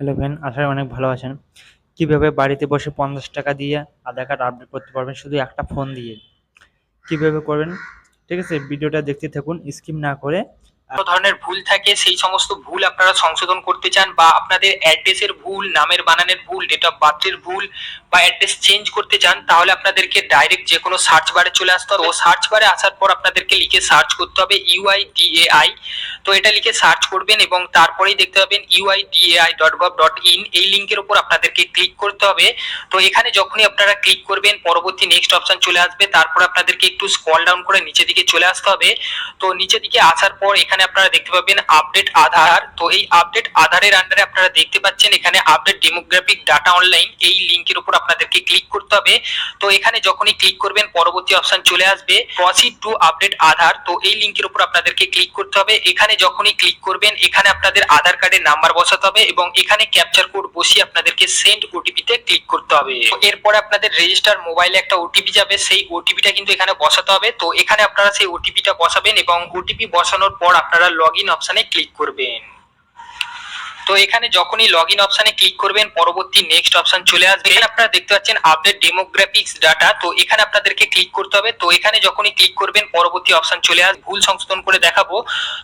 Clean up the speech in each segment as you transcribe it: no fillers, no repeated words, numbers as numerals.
Hello friend, আশা করি অনেক ভালো আছেন। কিভাবে বাড়িতে বসে 50 টাকা দিয়ে আধার কার্ড আপডেট করতে পারবেন শুধু একটা ফোন দিয়ে। কিভাবে করবেন, ঠিক আছে? ভিডিওটা দেখতে থাকুন স্কিপ না করে। কোনো ধরনের ভুল থাকে, সেই সমস্ত ভুল আপনারা সংশোধন করতে চান, বা আপনাদের অ্যাড্রেসের ভুল, নামের বানানের ভুল, ডেট অফ বার্থের ভুল, বা অ্যাড্রেস চেঞ্জ করতে চান, তাহলে আপনাদেরকে ডাইরেক্ট যে কোনো সার্চ বারে চলে আসতে হবে। সার্চ বারে আসার পর আপনাদেরকে লিখে সার্চ করতে হবে UIDAI। তো এটা লিখে সার্চ করবেন এবং তারপরেই দেখতে পাবেন uidai.gov.in। এই লিঙ্কের উপর আপনাদেরকে ক্লিক করতে হবে। তো এখানে যখনই আপনারা ক্লিক করবেন, পরবর্তী নেক্সট অপশন চলে আসবে। তারপর আপনাদেরকে একটু স্ক্রল ডাউন করে নিচের দিকে চলে আসতে হবে। তো নিচের দিকে আসার পর এখানে আপনারা দেখতে পাবেন আপডেট আধার। তো এই আপডেট আধারের আন্ডারে আপনারা দেখতে পাচ্ছেন এখানে আপডেট ডেমোগ্রাফিক ডাটা অনলাইন, এই লিঙ্কের উপর আপনাদেরকে ক্লিক করতে হবে। তো এখানে যখনই ক্লিক করবেন, পরবর্তী অপশন চলে আসবে প্রসিড টু আপডেট আধার। তো এই লিঙ্কের উপর আপনাদেরকে ক্লিক করতে হবে। এখানে যখনই ক্লিক করবেন, এখানে আপনাদের আধার কার্ডের নাম্বার বসাতে হবে এবং এখানে ক্যাপচার কোড বসিয়ে আপনাদেরকে সেন্ড ওটিপি তে ক্লিক করতে হবে। এরপরে আপনাদের রেজিস্টার মোবাইলে একটা ওটিপি যাবে, সেই ওটিপিটা কিন্তু এখানে বসাতে হবে। তো এখানে আপনারা সেই ওটিপিটা বসাবেন এবং ওটিপি বসানোর পর আপনারা লগইন অপশনে ক্লিক করবেন। তো এখানে যখনই লগইন অপশনে ক্লিক করবেন, পরবর্তী নেক্সট অপশন চলে আসবে। এখানে আপনারা দেখতে পাচ্ছেন আপডেট ডেমোগ্রাফিক্স ডাটা। তো এখানে আপনাদেরকে ক্লিক করতে হবে। তো এখানে যখনই ক্লিক করবেন, পরবর্তী অপশন চলে আসবে। ভুল সংশোধন করে দেখাবো।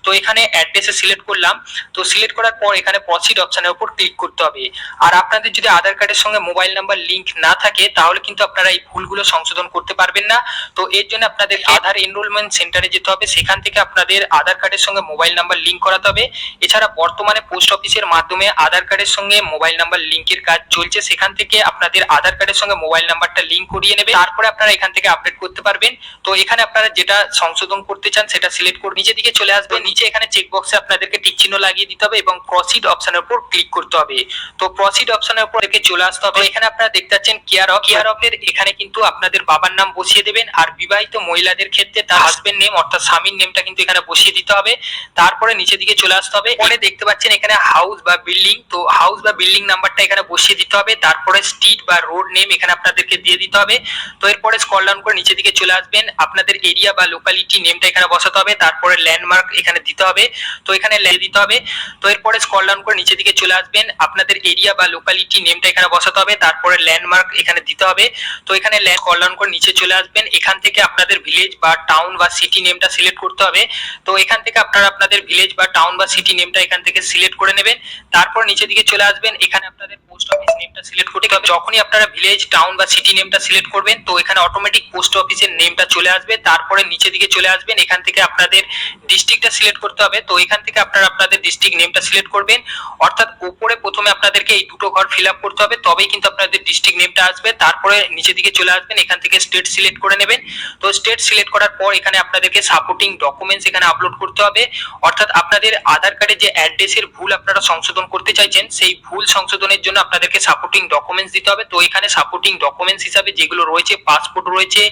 তো এখানে অ্যাড্রেসে সিলেক্ট করলাম। তো সিলেক্ট করার পর এখানে প্রসিড অপশনের উপর ক্লিক করতে হবে। আর আপনাদের যদি আধার কার্ডের সঙ্গে মোবাইল নাম্বার লিংক না থাকে, তাহলে কিন্তু আপনারা এই ভুলগুলো সংশোধন করতে পারবেন না। তো এর জন্য আপনাদের আধার এনরোলমেন্ট সেন্টারে যেতে হবে। সেখান থেকে আপনাদের আধার কার্ডের সঙ্গে মোবাইল নাম্বার লিংক করাতে হবে। এছাড়া বর্তমানে পোস্ট অফিসের মাধ্যমে আধার কার্ডের সঙ্গে মোবাইল নাম্বার লিংকের কাজ চলছে। সেখান থেকে আপনাদের আধার কার্ডের সঙ্গে মোবাইল নাম্বারটা লিংক করিয়ে নেবে, তারপরে আপনারা এখান থেকে আপডেট করতে পারবেন। তো এখানে আপনারা যেটা সংশোধন করতে চান সেটা সিলেক্ট করে নিচের দিকে চলে আসবে। নিচে এখানে চেক বক্সে আপনাদেরকে টিক চিহ্ন লাগিয়ে দিতে হবে এবং প্রসিড অপশনের উপর ক্লিক করতে হবে। তো প্রসিড অপশনের উপর চলে আসতে হবে। এখানে আপনারা দেখতে পাচ্ছেন কেয়ার অফ এর এখানে কিন্তু আপনাদের বাবার নাম বসিয়ে দেবেন, আর বিবাহিত মহিলাদের ক্ষেত্রে তার হাজবেন্ড নেম অর্থাৎ স্বামীর নেমটা কিন্তু এখানে বসিয়ে দিতে হবে। তারপরে নিচের দিকে চলে আসতে হবে। পরে দেখতে পাচ্ছেন এখানে হাউস বা বিল্ডিং, তো হাউস বা বিল্ডিং নাম্বারটা এখানে বসিয়ে দিতে হবে। তারপরে স্ট্রিট বা রোড নেম এখানে আপনাদেরকে দিয়ে দিতে হবে। তো এরপরে স্ক্রল ডাউন করে নিচের দিকে চলে আসবেন। আপনাদের এরিয়া বা লোকালিটি নেমটা এখানে বসাতে হবে। তারপরে ল্যান্ডমার্ক এখানে দিতে হবে। তো এখানে দিতে হবে। তো এরপরে স্ক্রল ডাউন করে নিচের দিকে চলে আসবেন। আপনাদের এরিয়া বা লোকালিটি নেমটা এখানে বসাতে হবে। তারপরে ল্যান্ডমার্ক এখানে দিতে হবে। তো এখানে স্ক্রল ডাউন করে নিচে চলে আসবেন। এখান থেকে আপনাদের ভিলেজ বা টাউন বা সিটি নেমটা সিলেক্ট করতে হবে। তো এখান থেকে আপনারা আপনাদের ভিলেজ বা টাউন বা সিটি নেমটা এখান থেকে সিলেক্ট করে নেবেন। তারপর নিচের দিকে চলে আসবেন। এখানে আপনাদের পোস্ট অফিস নেমটা সিলেক্ট করতে হবে। যখনই আপনারা ভিলেজ, টাউন বা সিটি নেমটা সিলেক্ট করবেন, তো এখানে অটোমেটিক পোস্ট অফিসের নেমটা চলে আসবে। তারপরে নিচের দিকে চলে আসবেন। এখান থেকে আপনাদের ডিস্ট্রিক্টটা সিলেক্ট করতে হবে। তো এখান থেকে আপনারা আপনাদের ডিস্ট্রিক্ট নেমটা সিলেক্ট করবেন। অর্থাৎ উপরে প্রথমে আপনাদেরকে এই দুটো ঘর ফিল আপ করতে হবে, তবেই কিন্তু আপনাদের ডিস্ট্রিক্ট নেমটা আসবে। তারপরে নিচের দিকে চলে আসবেন। এখান থেকে স্টেট সিলেক্ট করে নেবেন। তো স্টেট সিলেক্ট করার পর এখানে আপনাদেরকে সাপোর্টিং ডকুমেন্টস এখানে আপলোড করতে হবে। অর্থাৎ আপনাদের আধার কার্ডে যে অ্যাড্রেসের ভুল আপনারা সংশোধন করতে চাইছেন, সেই ভুল সংশোধনের জন্য আপনাদেরকে সাপোর্টিং ডকুমেন্টস দিতে হবে। তো এখানে সাপোর্টিং ডকুমেন্টস হিসাবে যেগুলো রয়েছে, পাসপোর্ট রয়েছে,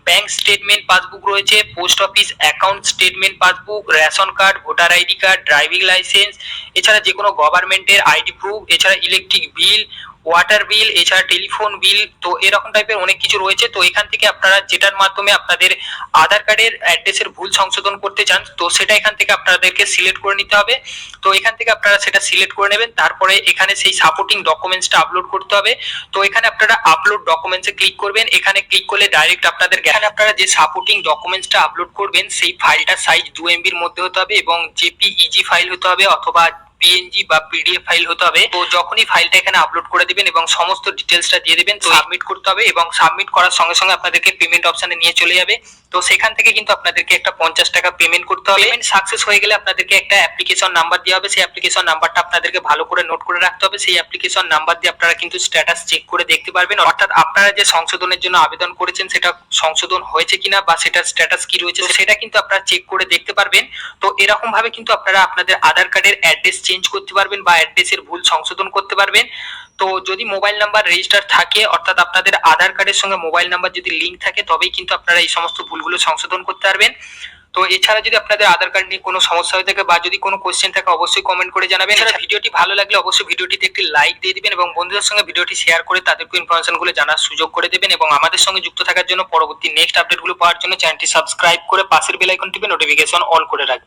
ব্যাংক স্টেটমেন্ট পাসবুক রয়েছে, post office account statement passbook, ration card, voter ID card, driving licence, এছাড়া যে কোনো গভর্নমেন্টের আইডি প্রুফ, এছাড়া ইলেকট্রিক বিল, ওয়াটার বিল, এছাড়া টেলিফোন বিল, তো এরকম টাইপের অনেক কিছু রয়েছে। তো এখান থেকে আপনারা যেটার মাধ্যমে আপনাদের আধার কার্ডের অ্যাড্রেসের ভুল সংশোধন করতে চান, তো সেটা এখান থেকে আপনাদেরকে সিলেক্ট করে নিতে হবে। তো এখান থেকে আপনারা সেটা সিলেক্ট করে নেবেন। তারপরে এখানে সেই সাপোর্টিং ডকুমেন্টসটা আপলোড করতে হবে। তো এখানে আপনারা আপলোড ডকুমেন্টসে ক্লিক করবেন। এখানে ক্লিক করলে ডাইরেক্ট আপনাদের এখানে আপনারা যে সাপোর্টিং ডকুমেন্টসটা আপলোড করবেন, সেই ফাইলটা সাইজ 2 MB এর মধ্যে হতে হবে এবং জেপিইজি ফাইল হতে হবে অথবা পিএনজি বা পিডিএফ ফাইল হতে হবে। তো যখনই ফাইলটা এখানে আপলোড করে দিবেন এবং সমস্ত ডিটেলসটা দিয়ে দিবেন, তো সাবমিট করতে হবে এবং সাবমিট করার সঙ্গে সঙ্গে আপনাদেরকে পেমেন্ট অপশনে নিয়ে চলে যাবে। তো সেখান থেকে কিন্তু আপনাদেরকে একটা 50 টাকা পেমেন্ট করতে হবে। পেমেন্ট সাকসেস হয়ে গেলে আপনাদেরকে একটা অ্যাপ্লিকেশন নাম্বার দেওয়া হবে। সেই অ্যাপ্লিকেশন নাম্বারটা আপনাদেরকে ভালো করে নোট করে রাখতে হবে। সেই অ্যাপ্লিকেশন নাম্বার দিয়ে আপনারা কিন্তু স্ট্যাটাস চেক করে দেখতে পারবেন, অর্থাৎ আপনারা যে সংশোধনের জন্য আবেদন করেছেন সেটা সংশোধন হয়েছে কিনা বা সেটার স্ট্যাটাস কি রয়েছে সেটা কিন্তু আপনারা চেক করে দেখতে পারবেন। তো এরকম ভাবে কিন্তু আপনারা আপনাদের আধার কার্ডের অ্যাড্রেস চেঞ্জ করতে পারবেন বা অ্যাড্রেসের ভুল সংশোধন করতে পারবেন। তো যদি মোবাইল নাম্বার রেজিস্টার থাকে, অর্থাৎ আপনাদের আধার কার্ডের সঙ্গে মোবাইল নাম্বার যদি লিংক থাকে, তবেই কিন্তু আপনারা এই সমস্ত ভুলগুলো সংশোধন করতে পারবেন। তো এছাড়া যদি আপনাদের আধার কার্ড নিয়ে কোনো সমস্যা হয়ে থাকে বা যদি কোনো কোশ্চেন থাকে, অবশ্যই কমেন্ট করে জানাবেন। এছাড়া ভিডিওটি ভালো লাগলে অবশ্যই ভিডিওটিতে একটি লাইক দিয়ে দিবেন এবং বন্ধুদের সঙ্গে ভিডিওটি শেয়ার করে তাদেরকে ইনফরমেশনগুলো জানার সুযোগ করে দেবেন। এবং আমাদের সঙ্গে যুক্ত থাকার জন্য, পরবর্তী নেক্সট আপডেটগুলো পাওয়ার জন্য চ্যানেলটি সাবস্ক্রাইব করে পাশের বেল আইকন টিপে নোটিফিকেশন অল করে রাখবেন।